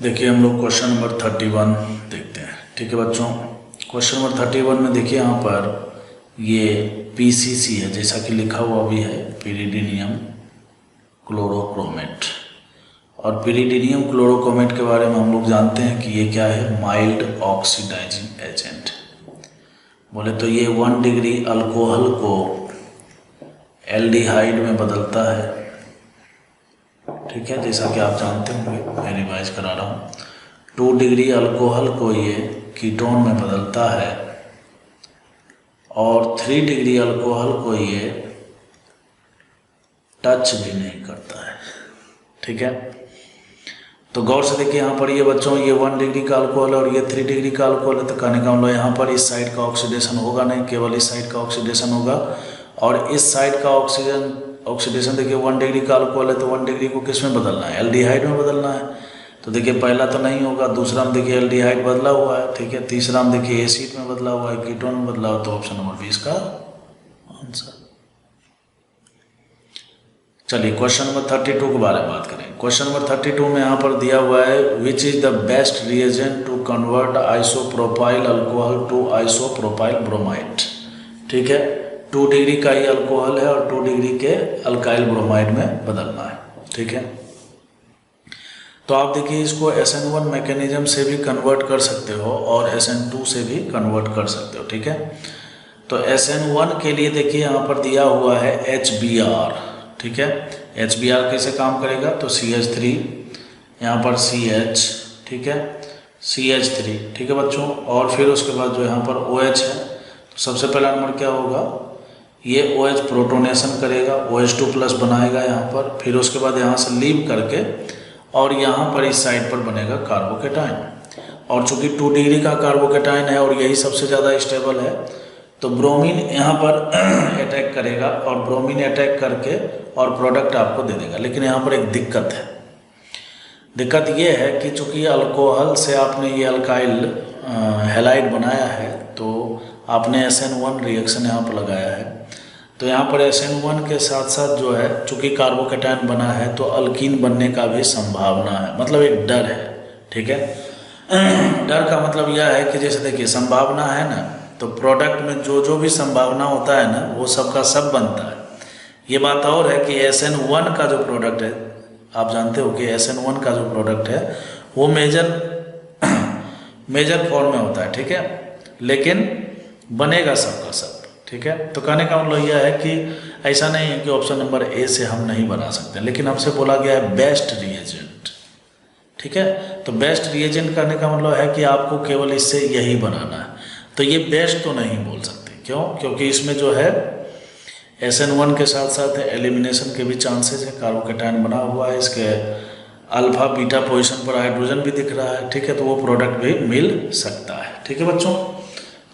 देखिए हम लोग क्वेश्चन नंबर 31 देखते हैं। ठीक है बच्चों, क्वेश्चन नंबर 31 में देखिए यहाँ पर ये पीसीसी है, जैसा कि लिखा हुआ भी है, पिरिडीनियम क्लोरोक्रोमेट। और पिरिडीनियम क्लोरोक्रोमेट के बारे में हम लोग जानते हैं कि ये क्या है, माइल्ड ऑक्सीडाइजिंग एजेंट। बोले तो ये 1 डिग्री अल्कोहल को एल्डिहाइड में बदलता है। ठीक है, जैसा कि आप जानते होंगे, मैं रिवाइज करा रहा हूँ। 2 डिग्री अल्कोहल को ये कीटोन में बदलता है और 3 डिग्री अल्कोहल को ये टच भी नहीं करता है। ठीक है, तो गौर से देखिए यहाँ पर ये बच्चों, ये 1 डिग्री का अल्कोहल और ये 3 डिग्री का अल्कोहल है। तो कहने का मतलब यहाँ पर इस साइड का ऑक्सीडेशन होगा नहीं, केवल इस साइड का ऑक्सीडेशन होगा। और इस साइड का ऑक्सीडेशन देखिए 1 डिग्री का अल्कोहल है, तो 1 डिग्री को किस में बदलना है, एल्डिहाइड में बदलना है। तो देखिए पहला तो नहीं होगा, दूसरा में देखिए एल्डिहाइड बदला हुआ है। ठीक है, तीसरा में देखिए एसिड में बदला हुआ है, कीटोन में बदला हुआ। तो ऑप्शन नंबर 20 का आंसर। चलिए क्वेश्चन नंबर 32 के बारे में बात करें। क्वेश्चन नंबर 32 में यहाँ पर दिया हुआ है, which is the best reagent to convert isopropyl alcohol to isopropyl bromide. ठीक है, 2 डिग्री का ही अल्कोहल है और 2 डिग्री के अल्काइल ब्रोमाइड में बदलना है। ठीक है, तो आप देखिए इसको SN1 मैकेनिज्म से भी कन्वर्ट कर सकते हो और SN2 से भी कन्वर्ट कर सकते हो। ठीक है, तो SN1 के लिए देखिए यहाँ पर दिया हुआ है HBr। ठीक है, HBr कैसे काम करेगा, तो CH3 यहाँ पर CH, ठीक है, CH3। ठीक है बच्चों, और फिर उसके बाद जो यहाँ पर OH है, तो सबसे पहला नंबर क्या होगा, ये OH प्रोटोनेशन करेगा, OH2+ बनाएगा यहाँ पर। फिर उसके बाद यहाँ से लीव करके और यहाँ पर इस साइड पर बनेगा कार्बोकेटाइन। और चूंकि 2 डिग्री का कार्बोकेटाइन है और यही सबसे ज़्यादा स्टेबल है, तो ब्रोमीन यहाँ पर अटैक करेगा और ब्रोमीन अटैक करके और प्रोडक्ट आपको दे देगा। लेकिन यहाँ पर एक दिक्कत है। दिक्कत ये है कि चूंकि अल्कोहल से आपने ये अल्काइल हैलाइड बनाया है, तो आपने SN1 रिएक्शन यहाँ पर लगाया है। तो यहाँ पर SN1 के साथ साथ जो है, चूंकि कार्बोकेटाइन बना है, तो अल्कीन बनने का भी संभावना है, मतलब एक डर है। ठीक है, डर का मतलब यह है कि जैसे देखिए संभावना है ना, तो प्रोडक्ट में जो भी संभावना होता है ना, वो सब का सब बनता है। ये बात और है कि SN1 का जो प्रोडक्ट है, आप जानते हो कि SN1 का जो प्रोडक्ट है वो मेजर फॉर्म में होता है। ठीक है, लेकिन बनेगा सबका सब। ठीक है, तो कहने का मतलब यह है कि ऐसा नहीं है कि ऑप्शन नंबर A से हम नहीं बना सकते, लेकिन हमसे बोला गया है बेस्ट रिएजेंट। ठीक है, तो बेस्ट रिएजेंट करने का मतलब है कि आपको केवल इससे यही बनाना है। तो ये बेस्ट तो नहीं बोल सकते, क्यों, क्योंकि इसमें जो है SN1 के साथ साथ एलिमिनेशन के भी चांसेस है। कार्बोकेटाइन बना हुआ है, इसके अल्फा बीटा पोजीशन पर हाइड्रोजन भी दिख रहा है। ठीक है, तो वो प्रोडक्ट भी मिल सकता है। ठीक है बच्चों,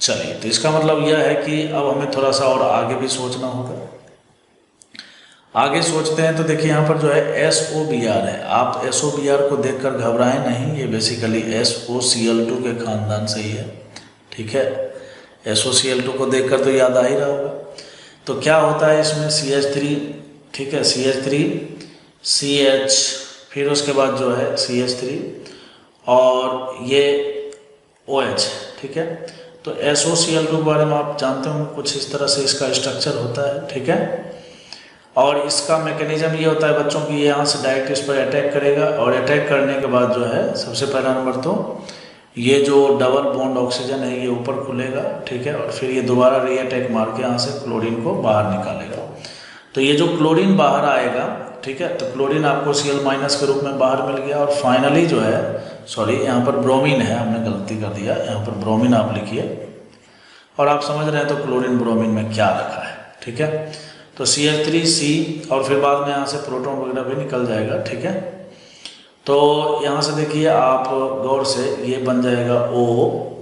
चलिए, तो इसका मतलब यह है कि अब हमें थोड़ा सा और आगे भी सोचना होगा। आगे सोचते हैं तो देखिए यहाँ पर जो है SOBr है। आप SOBr को देखकर घबराएं नहीं, ये बेसिकली SOCl2 के खानदान से ही है। ठीक है, SOCl2 को देखकर तो याद आ ही रहा होगा। तो क्या होता है इसमें, CH3, ठीक है, CH3 CH, फिर उसके बाद जो है CH3 और ये OH। ठीक है, तो SOCl2 के बारे में आप जानते होंगे, कुछ इस तरह से इसका स्ट्रक्चर होता है। ठीक है, और इसका मैकेनिज्म ये होता है बच्चों कि ये यहाँ से डायरेक्ट इस पर अटैक करेगा और अटैक करने के बाद जो है, सबसे पहला नंबर तो ये जो डबल बॉन्ड ऑक्सीजन है ये ऊपर खुलेगा। ठीक है, और फिर ये दोबारा रीअटैक मार के यहाँ से क्लोरीन को बाहर निकालेगा। तो ये जो क्लोरीन बाहर आएगा, ठीक है, तो क्लोरीन आपको Cl- के रूप में बाहर मिल गया। और फाइनली जो है, सॉरी यहाँ पर ब्रोमीन है, हमने गलती कर दिया, यहाँ पर ब्रोमीन आप लिखिए और आप समझ रहे हैं तो क्लोरीन ब्रोमीन में क्या रखा है। ठीक है, तो CH3C और फिर बाद में यहाँ से प्रोटॉन वगैरह भी निकल जाएगा। ठीक है, तो यहाँ से देखिए आप गौर से, ये बन जाएगा O,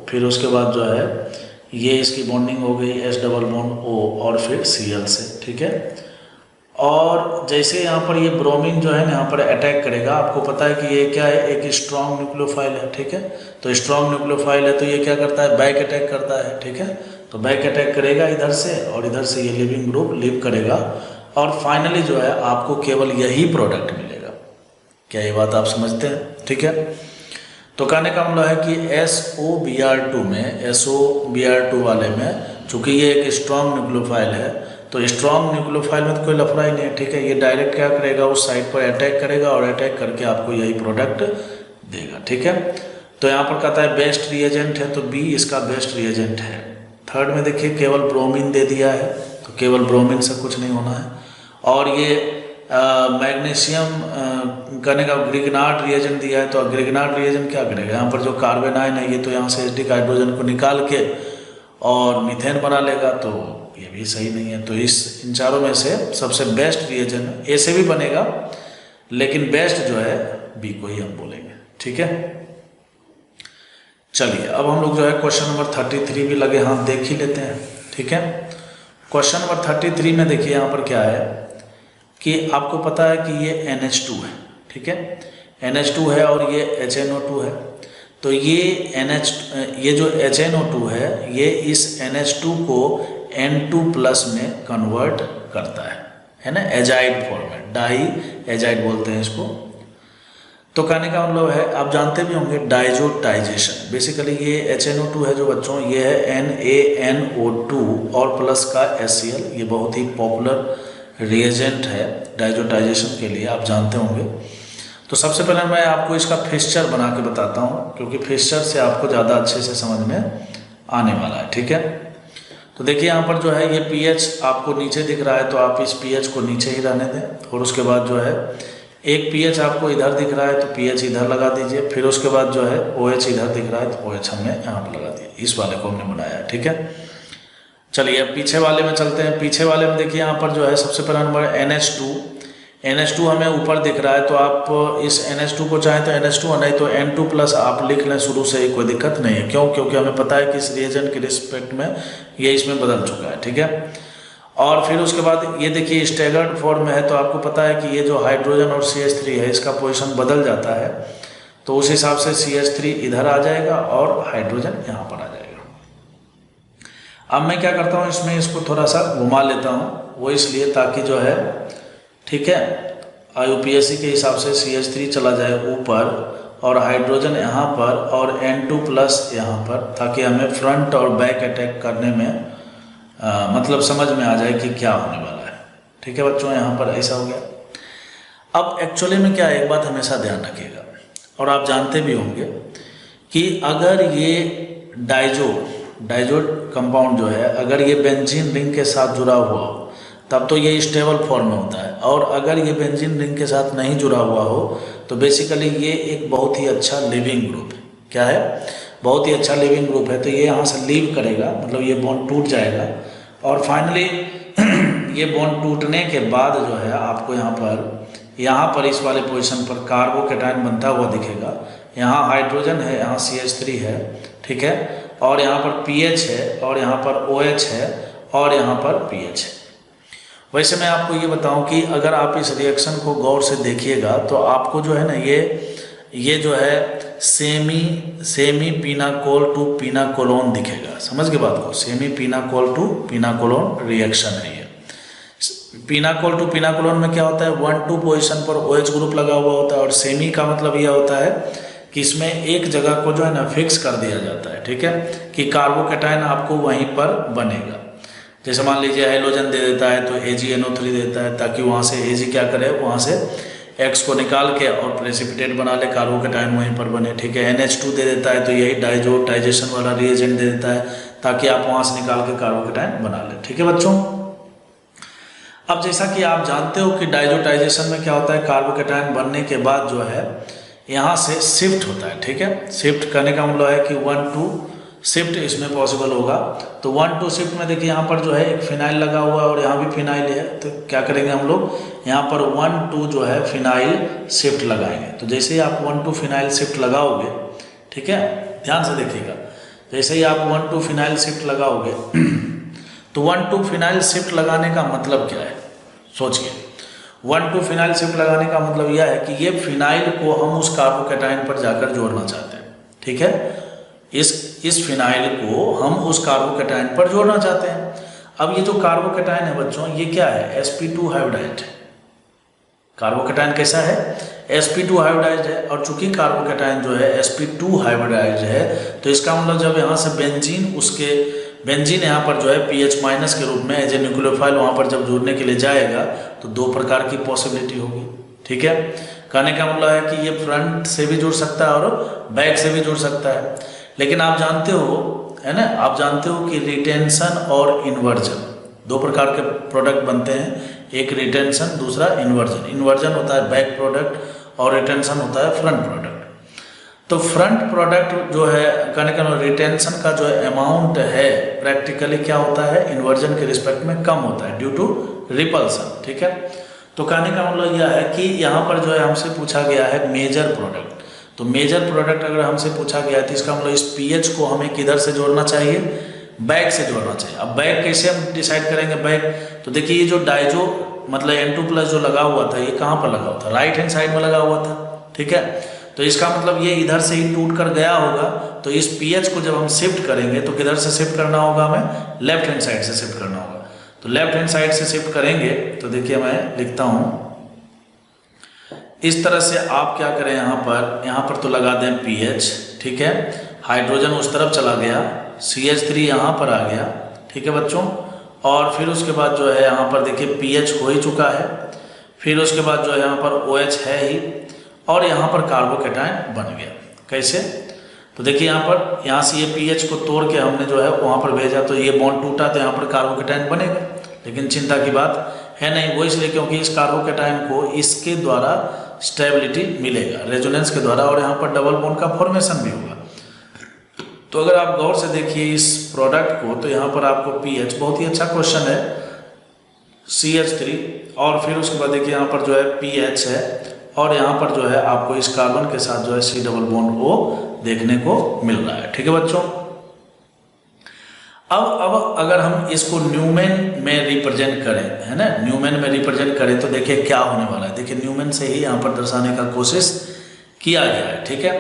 फिर उसके बाद जो है ये इसकी बॉन्डिंग हो गई H डबल बॉन्ड O और फिर Cl से। ठीक है, और जैसे यहाँ पर ये ब्रोमीन जो है ना यहाँ पर अटैक करेगा, आपको पता है कि ये क्या है, एक स्ट्रॉन्ग न्यूक्लियोफाइल है। ठीक है, तो स्ट्रॉन्ग न्यूक्लियोफाइल है तो ये क्या करता है, बैक अटैक करता है। ठीक है, तो बैक अटैक करेगा इधर से और इधर से ये लिविंग ग्रुप लीव करेगा और फाइनली जो है आपको केवल यही प्रोडक्ट मिलेगा। क्या ये बात आप समझते हैं? ठीक है, तो कहने का मतलब है कि SOBr2 में, SOBr2 वाले में, चूँकि ये एक स्ट्रॉन्ग न्यूक्लियोफाइल है, तो स्ट्रॉन्ग न्यूक्लियोफाइल में तो कोई लफड़ा ही नहीं है, ठीक है। ये डायरेक्ट क्या करेगा, उस साइट पर अटैक करेगा और अटैक करके आपको यही प्रोडक्ट देगा, ठीक है। तो यहाँ पर कहता है बेस्ट रिएजेंट है, तो बी इसका बेस्ट रिएजेंट है। थर्ड में देखिए केवल ब्रोमीन दे दिया है, तो केवल ब्रोमीन से कुछ नहीं होना है। और ये मैग्नीशियम करने का ग्रिग्नार्ड रिएजेंट दिया है, तो ग्रिग्नार्ड रिएजेंट क्या करेगा, यहाँ पर जो कार्बन आयन है ये तो यहाँ से एसिडिक हाइड्रोजन को निकाल के और मीथेन बना लेगा, तो ये भी सही नहीं है। तो इन चारों में से सबसे बेस्ट रिएजेंट ए से भी बनेगा, लेकिन बेस्ट जो है बी को ही हम बोलेंगे, ठीक है। चलिए अब हम लोग जो है क्वेश्चन नंबर 33 भी लगे हाथ देख ही लेते हैं, ठीक है। क्वेश्चन नंबर 33 में देखिए यहाँ पर क्या है कि आपको पता है कि ये NH2 है, ठीक है। NH2 है और ये HNO2 है, तो ये जो HNO2 है ये इस NH2 को N2+ में कन्वर्ट करता है ना, एजाइड फॉर्मेट, डाई एजाइड बोलते हैं इसको। तो कहने का मतलब है, आप जानते भी होंगे डाइजोटाइजेशन, बेसिकली ये HNO2 है जो बच्चों, ये है NaNO2 और प्लस का HCl, ये बहुत ही पॉपुलर रिएजेंट है डाइजोटाइजेशन के लिए, आप जानते होंगे। तो सबसे पहले मैं आपको इसका फिक्सचर बना के बताता हूँ, क्योंकि फिक्सचर से आपको ज़्यादा अच्छे से समझ में आने वाला है, ठीक है। तो देखिए यहाँ पर जो है ये pH आपको नीचे दिख रहा है, तो आप इस pH को नीचे ही रहने दें, और उसके बाद जो है एक pH आपको इधर दिख रहा है तो pH इधर लगा दीजिए, फिर उसके बाद जो है OH इधर दिख रहा है तो OH हमने यहाँ पर लगा दिया, इस वाले को हमने बनाया, ठीक है। चलिए अब पीछे वाले में चलते हैं। पीछे वाले में देखिए यहाँ पर जो है सबसे पहला नंबर NH2 हमें ऊपर दिख रहा है, तो आप इस NH2 को चाहें तो NH2 और नहीं तो N2+ आप लिख लें शुरू से ही, कोई दिक्कत नहीं है। क्यों? क्योंकि हमें पता है कि इस रिएजेंट के रिस्पेक्ट में ये इसमें बदल चुका है, ठीक है। और फिर उसके बाद ये देखिए स्टैगर्ड फॉर्म में है, तो आपको पता है कि ये जो हाइड्रोजन और CH3 है इसका पोजीशन बदल जाता है, तो उस हिसाब से CH3 इधर आ जाएगा और हाइड्रोजन यहाँ पर आ जाएगा। अब मैं क्या करता हूँ, इसमें इसको थोड़ा सा घुमा लेता हूँ, वो इसलिए ताकि जो है, ठीक है, IUPAC के हिसाब से CH3 चला जाए ऊपर और हाइड्रोजन यहाँ पर और N2+ यहाँ पर, ताकि हमें फ्रंट और बैक अटैक करने में मतलब समझ में आ जाए कि क्या होने वाला है, ठीक है बच्चों। यहाँ पर ऐसा हो गया। अब एक्चुअली में क्या है, एक बात हमेशा ध्यान रखिएगा, और आप जानते भी होंगे कि अगर ये डाइजो कंपाउंड जो है, अगर ये बेंजीन रिंग के साथ जुड़ा हुआ हो तब तो ये स्टेबल फॉर्म में होता है, और अगर ये बेंजीन रिंग के साथ नहीं जुड़ा हुआ हो तो बेसिकली ये एक बहुत ही अच्छा लिविंग ग्रुप है। क्या है? बहुत ही अच्छा लिविंग ग्रुप है। तो ये यहाँ से लीव करेगा, मतलब ये बॉन्ड टूट जाएगा, और फाइनली ये बॉन्ड टूटने के बाद जो है आपको यहाँ पर इस वाले पोजीशन पर कार्बोकैटायन बनता हुआ दिखेगा। यहाँ हाइड्रोजन है, यहाँ CH3 है, ठीक है, और यहाँ पर pH है, और यहाँ पर OH है, और यहाँ पर pH है। वैसे मैं आपको ये बताऊं कि अगर आप इस रिएक्शन को गौर से देखिएगा तो आपको जो है ना, ये जो है सेमी पिनाकोल टू पिनाकोलोन दिखेगा। समझ के बात को, सेमी पिनाकोल टू पिनाकोलोन रिएक्शन है ये। पिनाकोल टू पिनाकोलोन में क्या होता है, 1-2 पोजीशन पर OH ग्रुप लगा हुआ होता है, और सेमी का मतलब यह होता है कि इसमें एक जगह को जो है ना फिक्स कर दिया जाता है, ठीक है, कि कार्बोकैटायन आपको वहीं पर बनेगा। जैसे मान लीजिए हाइड्रोजन दे देता है तो AgNO3 देता है, ताकि वहाँ से Ag क्या करे, वहाँ से X को निकाल के और प्रेसिपिटेट बना ले, कार्बोकैटायन वहीं पर बने, ठीक है। NH2 दे देता है तो यही डाइजोटाइजेशन वाला रिएजेंट दे देता है, ताकि आप वहाँ से निकाल के कार्बोकैटायन बना ले, ठीक है बच्चों। अब जैसा कि आप जानते हो कि डाइजोटाइजेशन में क्या होता है, कार्बोकैटायन बनने के बाद जो है यहाँ से शिफ्ट होता है, ठीक है। शिफ्ट करने का मतलब है कि 1-2 शिफ्ट इसमें पॉसिबल होगा। तो 1-2 शिफ्ट में देखिए यहाँ पर जो है एक फिनाइल लगा हुआ है और यहाँ भी फिनाइल है, तो क्या करेंगे हम लोग, यहाँ पर 1-2 जो है फिनाइल शिफ्ट लगाएंगे। तो जैसे ही आप 1-2 फिनाइल शिफ्ट लगाओगे, ठीक है, ध्यान से देखिएगा, जैसे ही आप 1-2 फिनाइल शिफ्ट लगाओगे तो 1-2 फिनाइल शिफ्ट लगाने का मतलब क्या है, सोचिए। 1-2 फिनाइल शिफ्ट लगाने का मतलब यह है कि ये फिनाइल को हम उस कार्बोकैटायन पर जाकर जोड़ना चाहते हैं, ठीक है। इस फिनाइल को हम उस कार्बोकैटायन पर जोड़ना चाहते हैं। अब ये जो कार्बोकैटायन है बच्चों, ये क्या है, sp2 हाइब्रिडाइड। कार्बोकैटायन कैसा है, sp2 हाइब्रिडाइज्ड है, और चूंकि कार्बोकेटाइन जो है sp2 हाइब्रिडाइज्ड है, तो इसका मतलब जब यहाँ से बेंजीन उसके बेंजीन यहाँ पर जो है pH माइनस के रूप में एज ए न्यूक्लियोफाइल वहाँ पर जब जुड़ने के लिए जाएगा तो दो प्रकार की पॉसिबिलिटी होगी। ठीक है, कहने का मतलब है कि ये फ्रंट से भी जुड़ सकता है और बैक से भी जुड़ सकता है। लेकिन आप जानते हो, है ना, आप जानते हो कि रिटेंशन और इन्वर्जन दो प्रकार के प्रोडक्ट बनते हैं, एक रिटेंशन दूसरा इन्वर्जन। इन्वर्जन होता है बैक प्रोडक्ट और रिटेंशन होता है फ्रंट प्रोडक्ट। तो फ्रंट प्रोडक्ट जो है, कहने का रिटेंशन का जो अमाउंट है प्रैक्टिकली क्या होता है, इन्वर्जन के रिस्पेक्ट में कम होता है ड्यू टू रिपल्सन। ठीक है, तो कहने का मतलब यह है कि यहाँ पर जो है हमसे पूछा गया है मेजर प्रोडक्ट। तो मेजर प्रोडक्ट अगर हमसे पूछा गया है तो इसका मतलब इस पीएच को हमें किधर से जोड़ना चाहिए, बैक से जोड़ना चाहिए। अब बैक कैसे हम डिसाइड करेंगे बैक, तो देखिए ये जो डाइजो मतलब N2+ जो लगा हुआ था, ये कहाँ पर लगा हुआ था, राइट हैंड साइड में लगा हुआ था। ठीक है, तो इसका मतलब ये इधर से ही टूट कर गया होगा। तो इस पीएच को जब हम शिफ्ट करेंगे तो किधर से शिफ्ट करना होगा, हमें लेफ्ट हैंड साइड से शिफ्ट करना होगा। तो लेफ्ट हैंड साइड से शिफ्ट करेंगे तो देखिए मैं लिखता हूँ इस तरह से। आप क्या करें, यहाँ पर तो लगा दें पीएच। ठीक है, हाइड्रोजन उस तरफ चला गया, CH3 यहाँ पर आ गया। ठीक है बच्चों, और फिर उसके बाद जो है यहाँ पर देखिए पीएच हो ही चुका है, फिर उसके बाद जो है यहाँ पर OH है ही, और यहाँ पर कार्बोकेटाइन बन गया। कैसे, तो देखिए यहाँ से ये पीएच को तोड़ के हमने जो है वहाँ पर भेजा, तो ये बॉन्ड टूटा तो यहाँ पर कार्बोकेटाइन बनेगा। लेकिन चिंता की बात है नहीं, वो इसलिए क्योंकि इस कार्बोकेटाइन को इसके द्वारा स्टेबिलिटी मिलेगा रेजोनेंस के द्वारा, और यहाँ पर डबल बॉन्ड का फॉर्मेशन भी होगा। तो अगर आप गौर से देखिए इस प्रोडक्ट को, तो यहाँ पर आपको पीएच, बहुत ही अच्छा क्वेश्चन है, CH3, और फिर उसके बाद देखिए यहाँ पर जो है पीएच है, और यहाँ पर जो है आपको इस कार्बन के साथ जो है C डबल बॉन्ड O देखने को मिल रहा है। ठीक है बच्चों, अब अगर हम इसको न्यूमेन में रिप्रेजेंट करें, है ना, न्यूमेन में रिप्रेजेंट करें तो देखिए क्या होने वाला है। देखिए न्यूमेन से ही यहाँ पर दर्शाने का कोशिश किया गया है। ठीक है,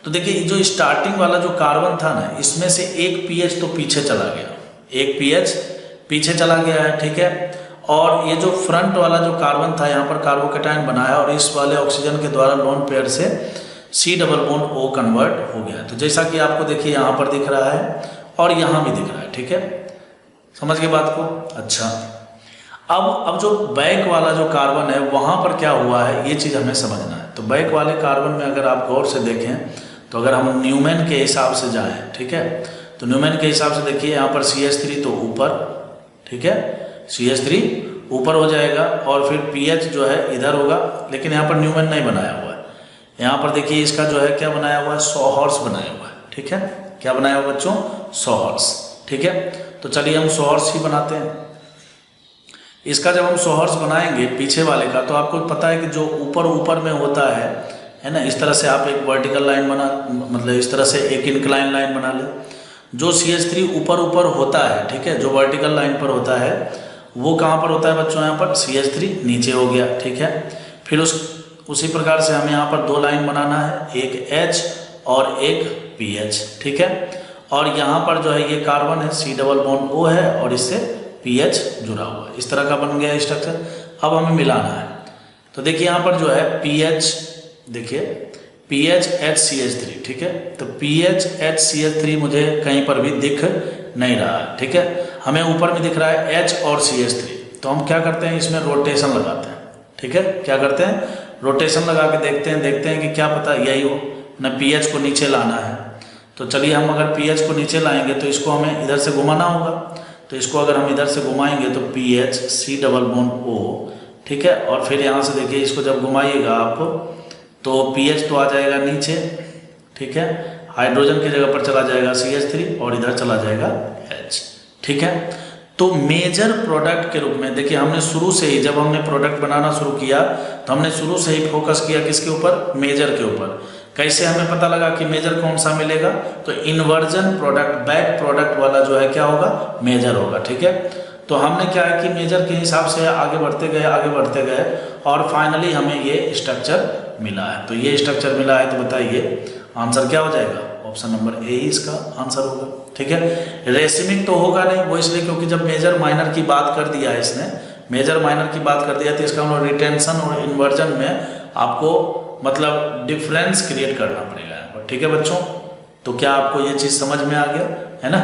तो देखिए जो स्टार्टिंग वाला जो कार्बन था ना, इसमें से एक पीएच तो पीछे चला गया, एक पीएच पीछे चला गया है। ठीक है, और ये जो फ्रंट वाला जो कार्बन था, यहाँ पर कार्बोकेटाइन बनाया, और इस वाले ऑक्सीजन के द्वारा लोन पेयर से C double bond O convert हो गया। तो जैसा कि आपको देखिए यहाँ पर दिख रहा है और यहाँ भी दिख रहा है। ठीक है, समझ गए बात को। अच्छा, अब जो बैक वाला जो कार्बन है वहाँ पर क्या हुआ है, ये चीज़ हमें समझना है। तो बैक वाले कार्बन में अगर आप गौर से देखें, तो अगर हम न्यूमेन के हिसाब से जाएं, ठीक है, तो न्यूमेन के हिसाब से देखिए यहाँ पर CH3 तो ऊपर, ठीक है, CH3 ऊपर हो जाएगा, और फिर पीएच जो है इधर होगा। लेकिन यहाँ पर न्यूमेन नहीं बनाया हुआ है, यहाँ पर देखिए इसका जो है क्या बनाया हुआ है, सॉहर्स बनाया हुआ है। ठीक है, क्या बनाया हुआ बच्चों, सॉहर्स। ठीक है, तो चलिए हम सॉहर्स ही बनाते हैं। इसका जब हम सॉहर्स बनाएंगे पीछे वाले का, तो आपको पता है कि जो ऊपर में होता है ना, इस तरह से आप एक वर्टिकल लाइन बना, मतलब इस तरह से एक इंक्लाइन लाइन बना ले। जो CH3 ऊपर होता है, ठीक है, जो वर्टिकल लाइन पर होता है, वो कहाँ पर होता है बच्चों, यहाँ पर CH3 नीचे हो गया। ठीक है, फिर उसी प्रकार से हमें यहाँ पर दो लाइन बनाना है, एक H और एक PH। ठीक है, और यहाँ पर जो है ये कार्बन है, C डबल बॉन्ड O है, और इससे PH जुड़ा हुआ है। इस तरह का बन गया स्ट्रक्चर। अब हमें मिलाना है, तो देखिए यहाँ पर जो है PH, देखिए PH HCH3। ठीक है, तो PH HCH3 मुझे कहीं पर भी दिख नहीं रहा है। ठीक है, हमें ऊपर में दिख रहा है H और CH3। तो हम क्या करते हैं, इसमें रोटेशन लगाते हैं। ठीक है, क्या करते हैं, रोटेशन लगा के देखते हैं कि क्या पता यही हो ना, पीएच को नीचे लाना है। तो चलिए हम अगर पीएच को नीचे लाएंगे तो इसको हमें इधर से घुमाना होगा। तो इसको अगर हम इधर से घुमाएंगे तो pH C double bond O, ठीक है, और फिर यहाँ से देखिए इसको जब घुमाइएगा आप तो पीएच तो आ जाएगा नीचे। ठीक है, हाइड्रोजन की जगह पर चला जाएगा CH3 और इधर चला जाएगा H। ठीक है, तो मेजर प्रोडक्ट के रूप में देखिए हमने शुरू से ही, जब हमने प्रोडक्ट बनाना शुरू किया तो हमने शुरू से ही फोकस किया किसके ऊपर, मेजर के ऊपर। कैसे हमें पता लगा कि मेजर कौन सा मिलेगा, तो इन्वर्जन प्रोडक्ट, बैक प्रोडक्ट वाला जो है क्या होगा, मेजर होगा। ठीक है, तो हमने क्या है कि मेजर के हिसाब से आगे बढ़ते गए और फाइनली हमें ये स्ट्रक्चर मिला है। तो ये स्ट्रक्चर मिला है, तो बताइए आंसर क्या हो जाएगा, ऑप्शन नंबर ए ही इसका आंसर होगा। ठीक है, रेसिमिक तो होगा नहीं, वो इसलिए क्योंकि जब मेजर माइनर की बात कर दिया है इसने, मेजर माइनर की बात कर दिया तो इसका हम रिटेंशन और इन्वर्जन में आपको मतलब डिफरेंस क्रिएट करना पड़ेगा यहाँ पर। ठीक है बच्चों, तो क्या आपको ये चीज़ समझ में आ गया है ना?